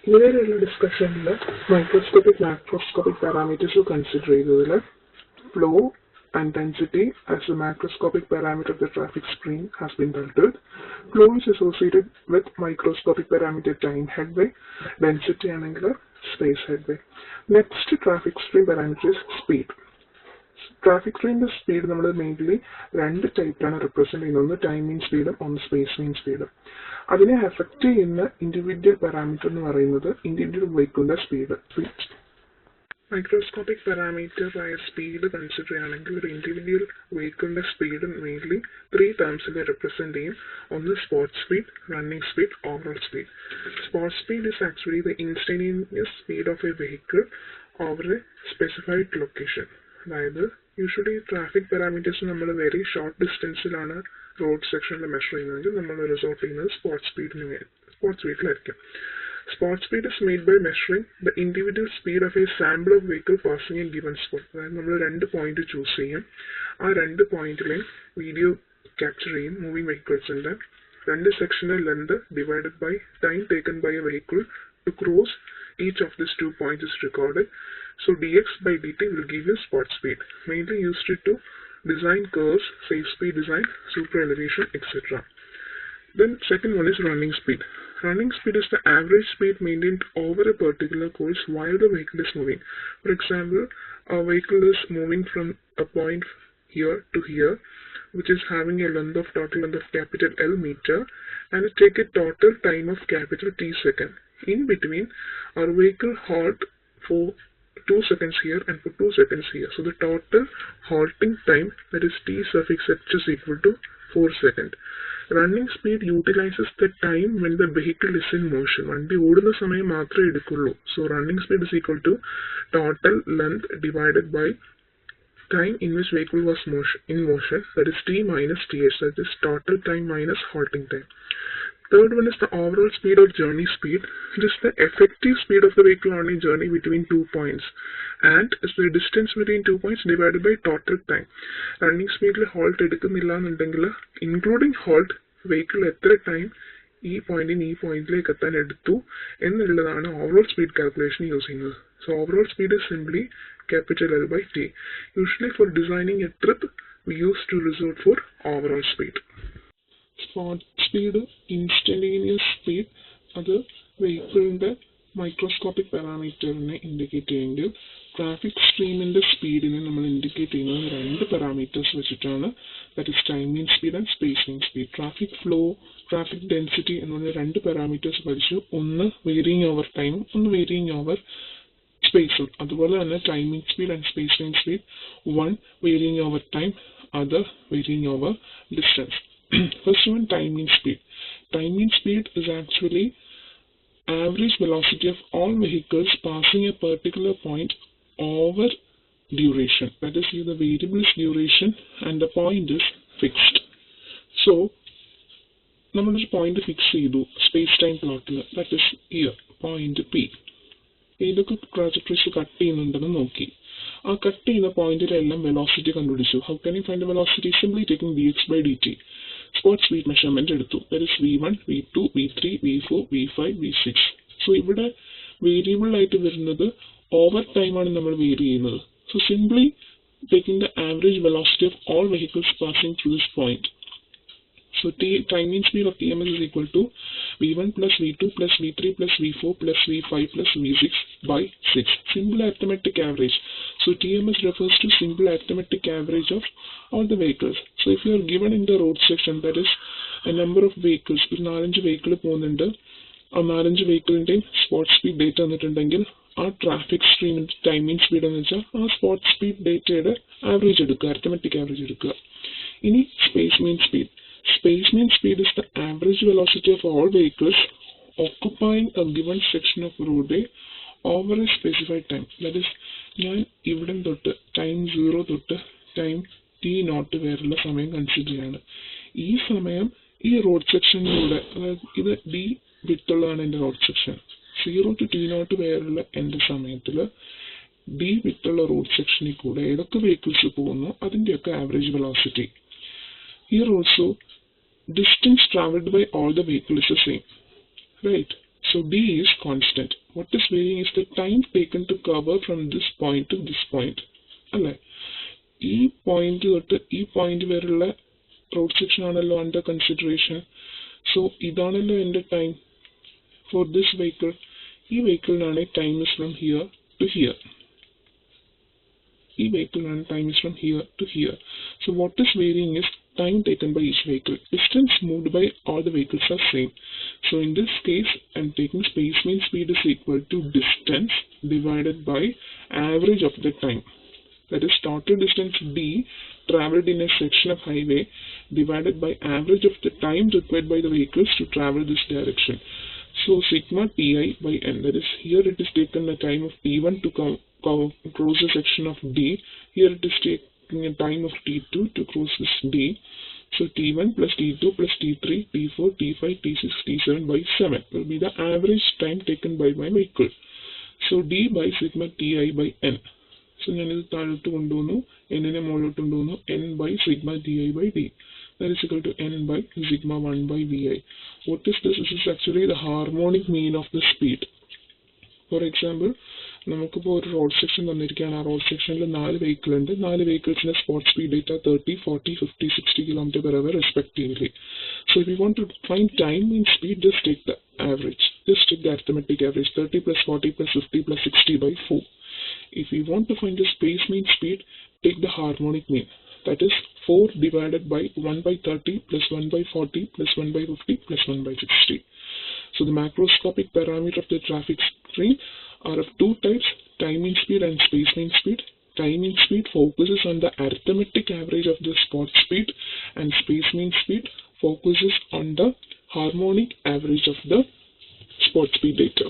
ഇങ്ങനെയുള്ള ഡിസ്കഷനിൽ microscopic macroscopic parameters consider ചെയ്തതിൽ flow and density as a macroscopic parameter of the traffic stream has been dealt with. Flow is associated with microscopic parameter time headway, density and angular space headway. Next traffic stream parameter is speed. Traffic stream speed നമ്മൾ mainly രണ്ട് ടൈപ്പിലാണ് represent ചെയ്യുന്നത്. ഒന്ന് time മീൻ സ്പീഡും ഒന്ന് space മീൻ സ്പീഡും. അതിനെ effect ചെയ്യുന്ന individual parameter എന്ന് പറയുന്നത് ഇൻഡിവിജ്വൽ വെഹിക്കിളിന്റെ സ്പീഡ്. Microscopic parameter ആയ സ്പീഡ് കൺസിഡർ ചെയ്യുകയാണെങ്കിൽ ഒരു ഇൻഡിവിജ്വൽ വെഹിക്കിളിന്റെ സ്പീഡ് മെയിൻലി 3 ടേംസിൽ റെപ്രസെന്റ് ചെയ്യും. ഒന്ന് spot speed, running speed, overall speed. Spot speed is actually the instantaneous speed of A vehicle over A specified location. അതായത് usually traffic parameters നമ്മൾ very short ഡിസ്റ്റൻസിലാണ് road സെക്ഷനിൽ measure ചെയ്യുന്നതെങ്കിൽ നമ്മൾ resort ചെയ്യുന്നത് spot സ്പീഡിലായിരിക്കും. Spot speed is made by measuring the individual speed of a sample of vehicle passing a given spot. അതായത് നമ്മൾ 2 point choose ചെയ്യും. ആ 2 പോയിന്റിലെ വീഡിയോ ക്യാപ്ചർ ചെയ്യും മൂവിംഗ് വെഹിക്കിൾസിന്റെ 2 സെക്ഷന്റെ length divided by time taken by a vehicle to cross each of these 2 points is recorded. So dx by dt will give you spot speed. Mainly used to design curves, safe speed design, super elevation, etc. Then second one is running speed. Running speed is the average speed maintained over a particular course while the vehicle is moving. For example, a vehicle is moving from a point here to here, which is having a total length of capital L meter, and it take a total time of capital T second. In between, our vehicle halt for 2 seconds here and for 2 seconds here. So the total halting time, that is T suffix H, is equal to 4 seconds. Running speed utilizes the time when the vehicle is in motion. വണ്ടി ഓടുന്ന സമയം മാത്രമേ എടുക്കുള്ളൂ. So running speed is equal to total length divided by time in which vehicle was in motion, that is T minus TH, that is total time minus halting time. Third one is the overall speed or journey speed. It is the effective speed of the vehicle on a journey between 2 points, and is the distance between 2 points divided by total time. Running speed halt എടുക്കുന്നില്ല എന്നുണ്ടെങ്കിൽ including halt vehicle എത്ര time ഈ പോയിന്റിലേക്ക് എത്താൻ എടുത്തു എന്നുള്ളതാണ് overall speed calculation use ചെയ്യുന്നത്. So overall speed is simply capital L by T. Usually for designing a trip, we used to resort for overall speed. Spot speed, instantaneous speed, അത് വെഹിക്കിളിന്റെ microscopic പാരാമീറ്ററിനെ indicate ചെയ്യുമെങ്കിൽ traffic സ്ട്രീമിന്റെ സ്പീഡിനെ നമ്മൾ indicate ചെയ്യുന്നത് 2 parameters വെച്ചിട്ടാണ്. That is time mean speed and space mean speed. Traffic flow, traffic density എന്നുള്ള 2 parameters പഠിച്ചു. ഒന്ന് varying over ടൈമും ഒന്ന് varying over സ്പേസും. അതുപോലെ തന്നെ time mean speed and space mean speed, one varying over time, other varying over distance. First one, time mean speed. Time mean speed is actually average velocity of all vehicles passing a particular point over duration. That is, here the variable is duration and the point is fixed. So, we point fix space-time plot. That is here, point P. ഏതൊക്കെ trajectories cut ചെയ്യുന്നുണ്ടെന്ന് നോക്കി. ആ cut ചെയ്യുന്ന പോയിന്റിലെല്ലാം velocity കണ്ടുപിടിച്ചു. How can you find velocity? Simply taking dx by dt. Spot speed measurement എടുത്തു. That is V1, V2, V3, V4, V5, V6. So ഇവിടെ variable ആയിട്ട് വരുന്നത് ഓവർ ടൈം ആണ് നമ്മൾ വേരി ചെയ്യുന്നത്. So simply taking the average velocity of all vehicles passing through this point. So time mean speed of TMS is equal to V1 plus V2 plus V3 plus V4 plus V5 plus V6 by 6. Simple arithmetic average. So TMS refers to simple arithmetic average of all the vehicles. So if you are given in the road section, that is a number of vehicles, if 4 vehicle പോകുന്നുണ്ട്, ആ 4 വെഹിക്കിളിന്റെയും spot speed data തന്നിട്ടുണ്ടെങ്കിൽ ആ traffic സ്ട്രീമിന്റെ time മീൻ speed എന്ന് വെച്ചാൽ ആ spot speed ഡേറ്റയുടെ average എടുക്കുക, arithmetic average എടുക്കുക. ഇനി space mean speed. Space mean speed is the average velocity of all vehicles occupying a given section of roadway over a specified time. That is, ഞാൻ ഇവിടെ തൊട്ട് ടൈം 0 തൊട്ട് time T0 വരെയുള്ള സമയം consider ചെയ്യാണ്. ഈ സമയം ഈ റോഡ് സെക്ഷനിലൂടെ, അതായത് ഇത് D വിട്ടുള്ളതാണ് എൻ്റെ റോഡ് സെക്ഷൻ. 0 to T0 വരെയുള്ള എൻ്റെ സമയത്തിൽ D വിട്ടുള്ള റോഡ് സെക്ഷനിൽ കൂടെ ഏതൊക്കെ വെഹിക്കിൾസ് പോകുന്നു അതിൻ്റെയൊക്കെ average velocity. Here also, distance traveled by all the vehicles is the same, right? So D is constant. What is varying is the time taken to cover from this point to this point. അല്ലേ? ഈ point തൊട്ട് ഈ point വരെയുള്ള road section ആണല്ലോ under consideration. So ഇതാണല്ലോ എൻ്റെ time for this vehicle. ഈ വെഹിക്കിളിനാണ് time is from here to here. ഈ വെഹിക്കിളിനാണ് time is from here to here. So what is varying is time taken by each vehicle. Distance moved by all the vehicles are same. So in this case, I'm taking space mean speed is equal to distance divided by average of the time. That is total distance D traveled in a section of highway divided by average of the time required by the vehicles to travel this direction. So sigma Ti by N. That is, here it is taken the time of T1 to cross the section of D. Here it is taken a time of T2 to cross this D. So T1 plus T2 plus T3, T4, T5, T6, T7 by 7 will be the average time taken by my vehicle. So D by sigma Ti by N. So ഞാൻ ഇത് താഴോട്ട് കൊണ്ടുവന്നു, N മുകളിലോട്ട് കൊണ്ടുവന്നു, N by sigma Ti by D. That is equal to N by sigma 1 by Vi. What is this? This is actually the harmonic mean of the speed. For example, നമുക്കിപ്പോൾ ഒരു road section തന്നിരിക്കുകയാണ്. ആ road സെക്ഷനിൽ 4 vehicle ഉണ്ട്. 4 വെഹിക്കിൾസിന്റെ spot speed data 30, 40, 50, 60 km/h respectively. So if you want to find time in speed, just take the average. Just take the arithmetic average. 30 plus 40 plus 50 plus 60 by 4. If you want to find the space mean speed, take the harmonic mean. That is 4 divided by 1 by 30 plus 1 by 40 plus 1 by 50 plus 1 by 60. So the macroscopic parameter of the traffic stream are of two types, time mean speed and space mean speed. Time mean speed focuses on the arithmetic average of the spot speed, and space mean speed focuses on the harmonic average of the spot speed data.